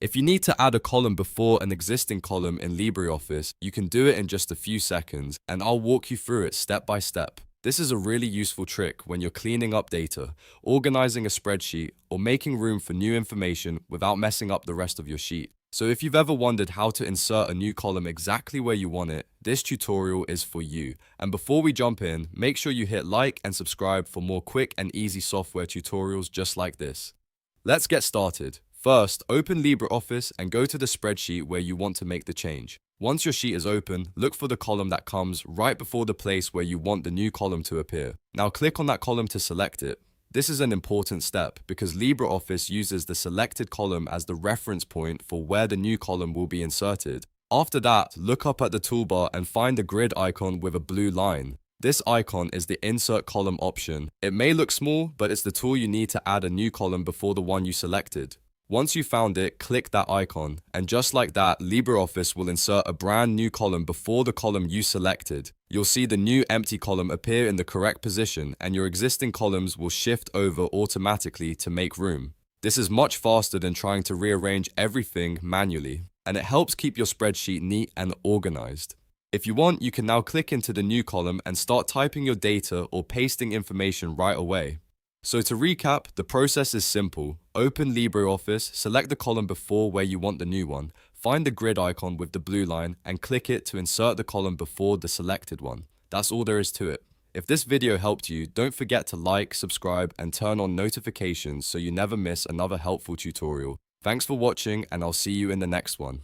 If you need to add a column before an existing column in LibreOffice, you can do it in just a few seconds, and I'll walk you through it step by step. This is a really useful trick when you're cleaning up data, organizing a spreadsheet, or making room for new information without messing up the rest of your sheet. So if you've ever wondered how to insert a new column exactly where you want it, this tutorial is for you. And before we jump in, make sure you hit like and subscribe for more quick and easy software tutorials just like this. Let's get started. First, open LibreOffice and go to the spreadsheet where you want to make the change. Once your sheet is open, look for the column that comes right before the place where you want the new column to appear. Now click on that column to select it. This is an important step because LibreOffice uses the selected column as the reference point for where the new column will be inserted. After that, look up at the toolbar and find the grid icon with a blue line. This icon is the Insert Column option. It may look small, but it's the tool you need to add a new column before the one you selected. Once you found it, click that icon, and just like that, LibreOffice will insert a brand new column before the column you selected. You'll see the new empty column appear in the correct position, and your existing columns will shift over automatically to make room. This is much faster than trying to rearrange everything manually, and it helps keep your spreadsheet neat and organized. If you want, you can now click into the new column and start typing your data or pasting information right away. So to recap, the process is simple. Open LibreOffice, select the column before where you want the new one, find the grid icon with the blue line, and click it to insert the column before the selected one. That's all there is to it. If this video helped you, don't forget to like, subscribe, and turn on notifications so you never miss another helpful tutorial. Thanks for watching, and I'll see you in the next one.